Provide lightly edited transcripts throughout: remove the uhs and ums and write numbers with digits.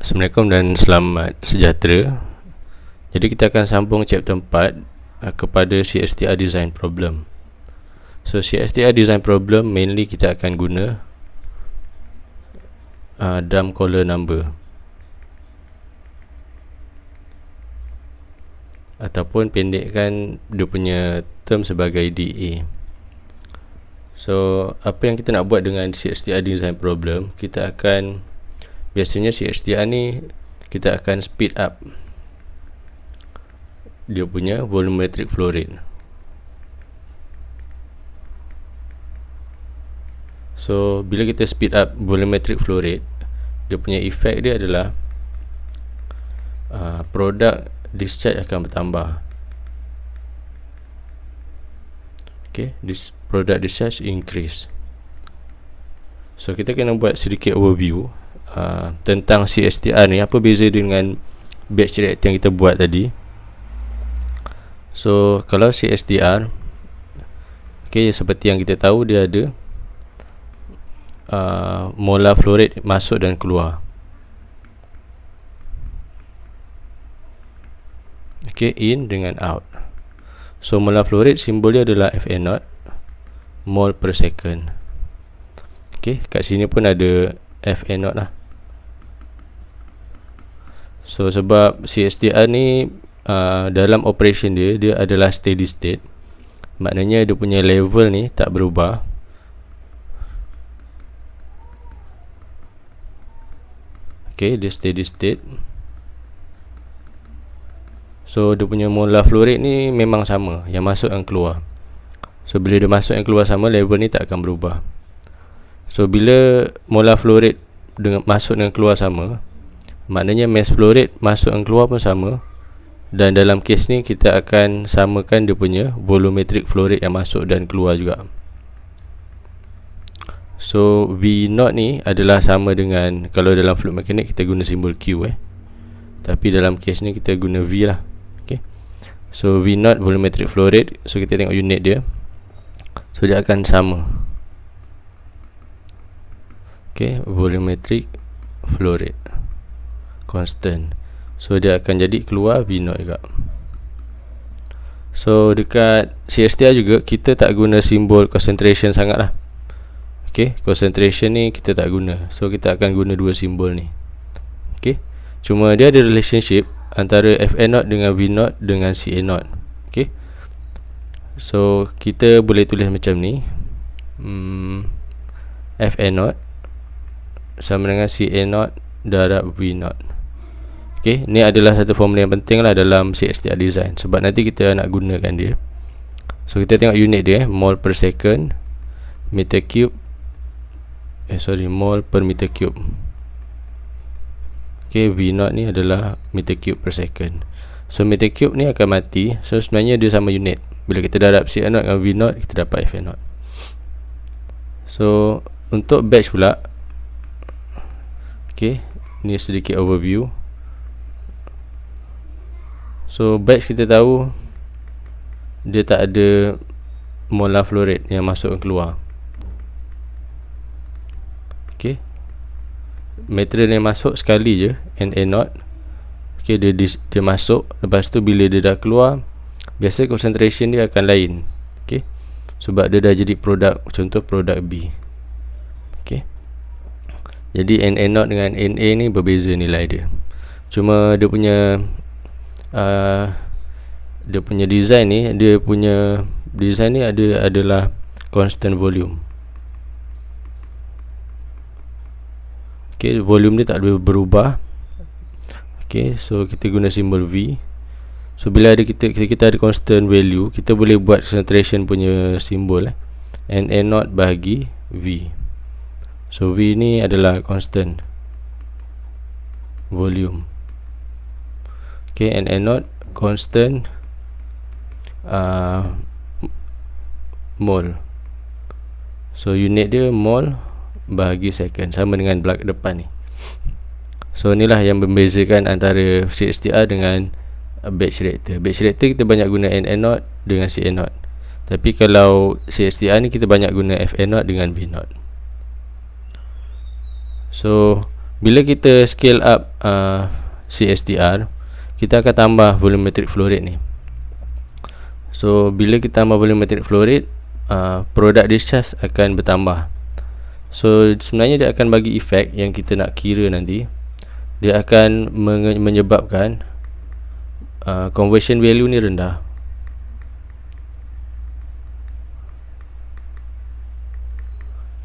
Assalamualaikum dan selamat sejahtera. Jadi kita akan sambung chapter 4 kepada CSTR design problem. So CSTR design problem mainly kita akan guna drum caller number ataupun pendekkan dia punya term sebagai DA. So apa yang kita nak buat dengan CSTR design problem, kita akan biasanya CSTR ni kita akan speed up dia punya volumetric flow rate. So bila kita speed up volumetric flow rate, dia punya effect dia adalah product discharge akan bertambah. Okay, this product discharge increase. So kita kena buat sedikit overview tentang CSTR ni, apa beza dengan batch reactor yang kita buat tadi. So kalau CSTR, okay, seperti yang kita tahu, dia ada molar flow rate masuk dan keluar. Okay, in dengan out. So molar flow rate simbol dia adalah FA0 mol per second. Okay, kat sini pun ada FA0 lah. So sebab CSTR ni dalam operation dia adalah steady state, maknanya dia punya level ni tak berubah. Okay, dia steady state. So dia punya molar flow rate ni memang sama, yang masuk dan keluar. So bila dia masuk dan keluar sama, level ni tak akan berubah. So bila molar flow rate masuk dan keluar sama, maknanya mass flow rate masuk dan keluar pun sama. Dan dalam kes ni kita akan samakan dia punya volumetric flow rate yang masuk dan keluar juga. So V0 ni adalah sama dengan, kalau dalam fluid mechanics kita guna simbol Q tapi dalam kes ni kita guna V lah. Okay, so V0 volumetric flow rate. So kita tengok unit dia, so dia akan sama. Okay, volumetric flow rate constant. So dia akan jadi keluar V0 juga. So dekat CSTR juga kita tak guna simbol concentration sangat lah. Okay, concentration ni kita tak guna. So kita akan guna dua simbol ni. Okay, cuma dia ada relationship antara FA0 dengan V0 dengan CA0. Okay, so kita boleh tulis macam ni, FA0 sama dengan CA0 darab V0. Okay, ni adalah satu formula yang penting lah dalam CSTR design, sebab nanti kita nak gunakan dia. So kita tengok unit dia, mol per second meter cube, mol per meter cube. Okay, V0 ni adalah meter cube per second. So meter cube ni akan mati. So sebenarnya dia sama unit. Bila kita darab CA0 dengan V0, kita dapat FA0. So untuk batch pula, okay, ni sedikit overview. So batch kita tahu dia tak ada molar flow rate yang masuk dan keluar. Okay, material yang masuk sekali je, NA0. Okay, dia masuk, lepas tu bila dia dah keluar, biasa concentration dia akan lain. Okay, sebab dia dah jadi produk, contoh produk B. Okay, jadi NA0 dengan NA ni berbeza nilai dia. Cuma dia punya design ni, adalah constant volume. Okay, volume dia tak boleh berubah. Okay, so kita guna simbol V. So bila kita ada constant value, kita boleh buat concentration punya simbol NA0 bahagi V. So V ni adalah constant volume. Okay, NA0 constant mol. So unit dia mol bahagi second, sama dengan belakang depan ni. So inilah yang membezakan antara CSTR dengan batch reactor. Batch reactor kita banyak guna NA0 dengan CA0, tapi kalau CSTR ni kita banyak guna FA0 dengan B0. So bila kita scale up CSTR, kita akan tambah volumetric flow rate ni. So bila kita tambah volumetric flow rate, product discharge akan bertambah. So sebenarnya dia akan bagi efek yang kita nak kira nanti. Dia akan menyebabkan conversion value ni rendah.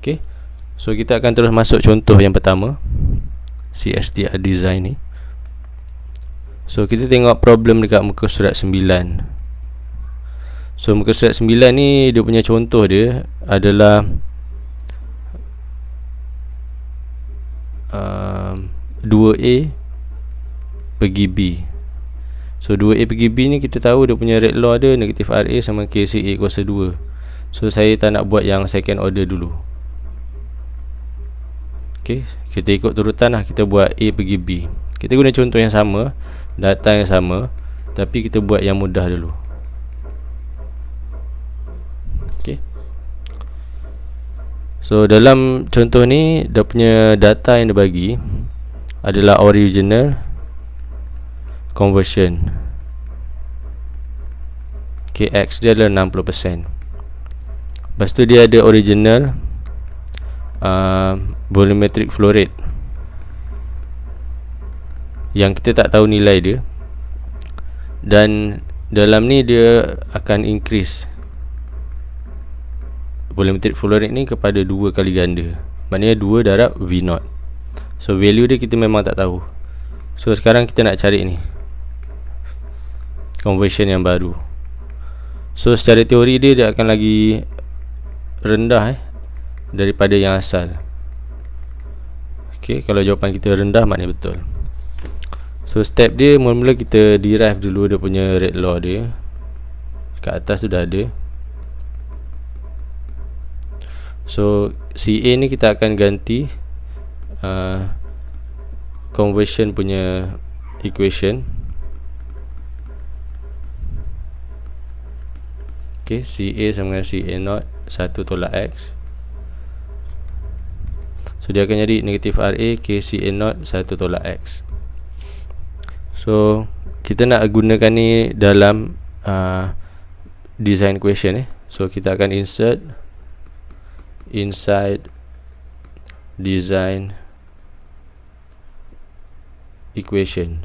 Okay, so kita akan terus masuk contoh yang pertama, CSTR design ni. So kita tengok problem dekat muka surat 9. So muka surat 9 ni, dia punya contoh dia adalah 2A pergi B. So 2A pergi B ni kita tahu dia punya rate law ada negatif RA sama KCA kuasa 2. So saya tak nak buat yang second order dulu. Okay, kita ikut turutan lah. Kita buat A pergi B. Kita guna contoh yang sama, data yang sama, tapi kita buat yang mudah dulu. Okay, so dalam contoh ni, dia punya data yang dia bagi adalah original, conversion. Okay, X dia adalah 60%. Lepas tu dia ada original, volumetric flow rate yang kita tak tahu nilai dia, dan dalam ni dia akan increase volumetric flow rate ni kepada 2 kali ganda, maknanya 2 darab V0. So value dia kita memang tak tahu. So sekarang kita nak cari ni conversion yang baru. So secara teori dia akan lagi rendah daripada yang asal. Okay, kalau jawapan kita rendah, maknanya betul. So step dia, mula-mula kita derive dulu dia punya rate law dia. Kat atas tu dah ada. So CA ni kita akan ganti conversion punya equation. Okay, CA sama dengan CA0 1 tolak X. So dia akan jadi negatif RA KCA0 1 tolak X. So kita nak gunakan ni dalam design equation So kita akan insert inside design equation.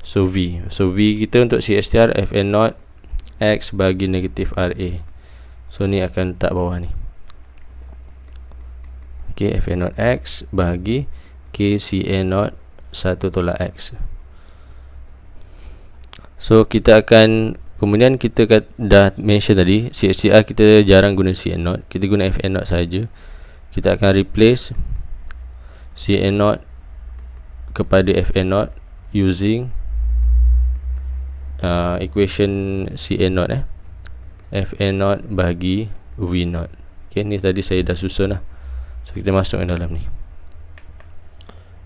So V kita untuk CSTR Fn0 X bagi negatif RA. So ni akan letak bawah ni. Okay, Fn0 X bagi KCA0 1 tolak X. So kita akan, kemudian kita dah mention tadi CSTR kita jarang guna CN0, kita guna Fn0 saja. Kita akan replace CN0 kepada Fn0 using equation CN0 Fn0 bagi V0. Okay, ni tadi saya dah susun lah. So kita masuk ke dalam ni.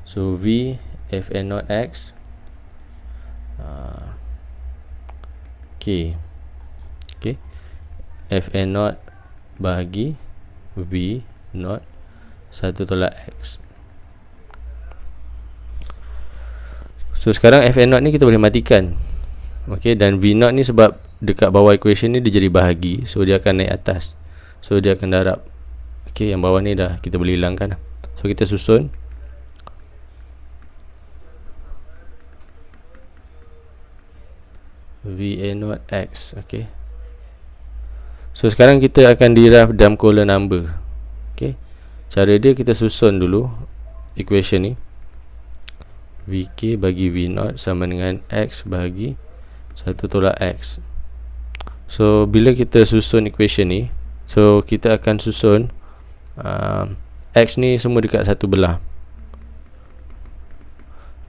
So V Fn0 X K. Okay, Fn0 bagi V0 1 tolak X. So sekarang Fn0 ni kita boleh matikan. Okay, dan V0 ni sebab dekat bawah equation ni dia jadi bahagi, so dia akan naik atas. So dia akan darab. Okay, yang bawah ni dah kita boleh hilangkan. So kita susun VA0 X. Okay, so sekarang kita akan derive dalam column number. Okay, cara dia kita susun dulu equation ni. VK bagi V0 sama dengan X bagi 1 tolak X. So bila kita susun equation ni, so kita akan susun X ni semua dekat satu belah.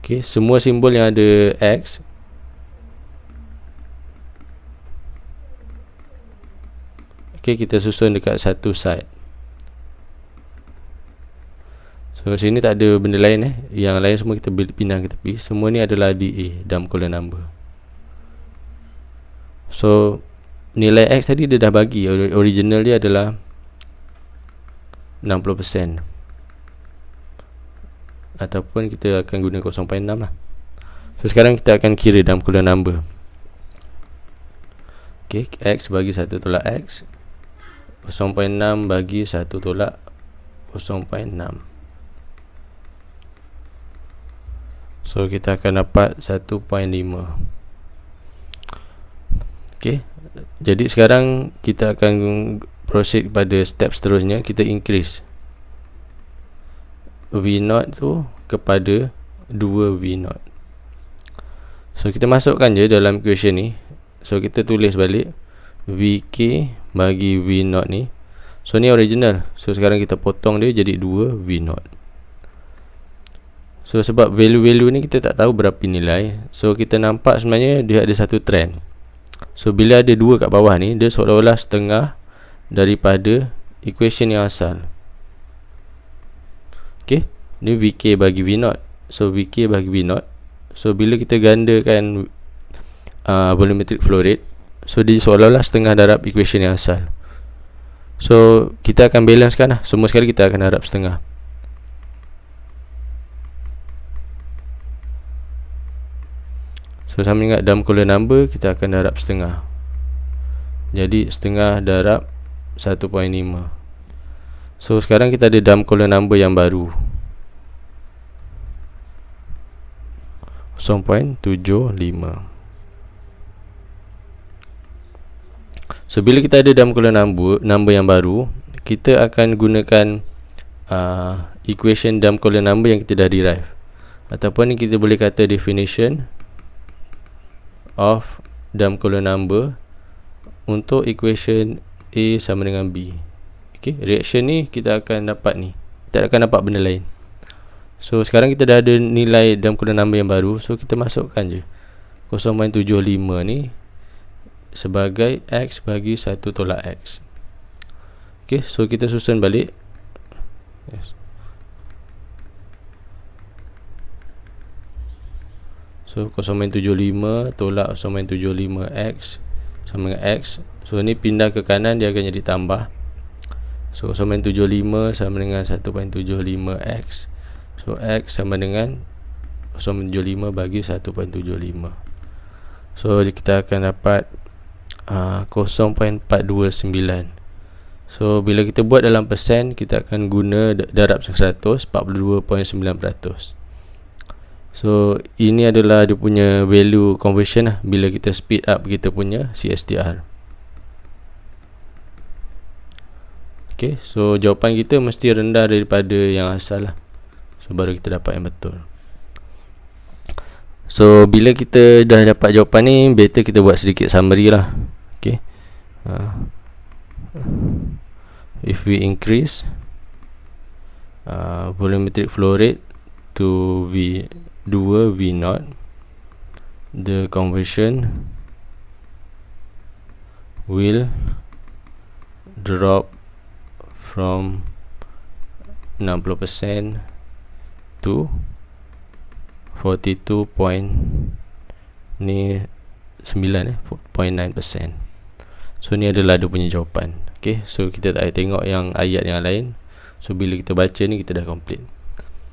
Okay, semua simbol yang ada X kita susun dekat satu side. So sini tak ada benda lain yang lain semua kita pindah ke tepi. Semua ni adalah DA dalam column number. So nilai X tadi dia dah bagi, original dia adalah 60%. ataupun kita akan guna 0.6 lah. So sekarang kita akan kira dalam column number. Okay, X bagi 1 tolak X, 0.6 bagi 1 tolak 0.6. So kita akan dapat 1.5. Okay, jadi sekarang kita akan proceed pada step seterusnya. Kita increase V0 tu kepada 2V0. So kita masukkan je dalam equation ni. So kita tulis balik VK bagi V0 ni. So ni original. So sekarang kita potong dia jadi 2V0. So sebab value-value ni kita tak tahu berapa nilai, so kita nampak sebenarnya dia ada satu trend. So bila ada 2 kat bawah ni, dia seolah-olah setengah daripada equation yang asal. Okay, ni VK bagi V0. So VK bagi V0. So bila kita gandakan volumetric flow rate, so dia seolah-olah setengah darab equation yang asal. So kita akan balancekan lah. Semua sekali kita akan darab setengah. So sama ingat dalam column number kita akan darab setengah. Jadi setengah darab 1.5. So sekarang kita ada dalam column number yang baru 0.75. So bila kita ada dalam column number yang baru, kita akan gunakan equation dalam column number yang kita dah derive, ataupun ni kita boleh kata definition of dalam column number untuk equation A sama dengan B. Okay, reaction ni kita akan dapat ni, kita akan dapat benda lain. So sekarang kita dah ada nilai dalam column number yang baru, so kita masukkan je 0.75 ni sebagai X bagi 1 tolak X. Okay, so kita susun balik. Yes. So 0.75 tolak 0.75X sama dengan X. So ni pindah ke kanan, dia akan jadi tambah. So 0.75 sama dengan 1.75X. So X sama dengan 0.75 bagi 1.75. So kita akan dapat 0.429. So bila kita buat dalam persen, kita akan guna darab 100, 42.9%. So ini adalah dia punya value conversion lah bila kita speed up kita punya CSTR. Okay, so jawapan kita mesti rendah daripada yang asal lah. So baru kita dapat yang betul. So bila kita dah dapat jawapan ni, better kita buat sedikit summary lah. Okay, if we increase volumetric flow rate to V0, the conversion will drop from 60% to 42.9%. So ni adalah dia punya jawapan. Okay, so kita tak tengok yang ayat yang lain. So bila kita baca ni, kita dah complete.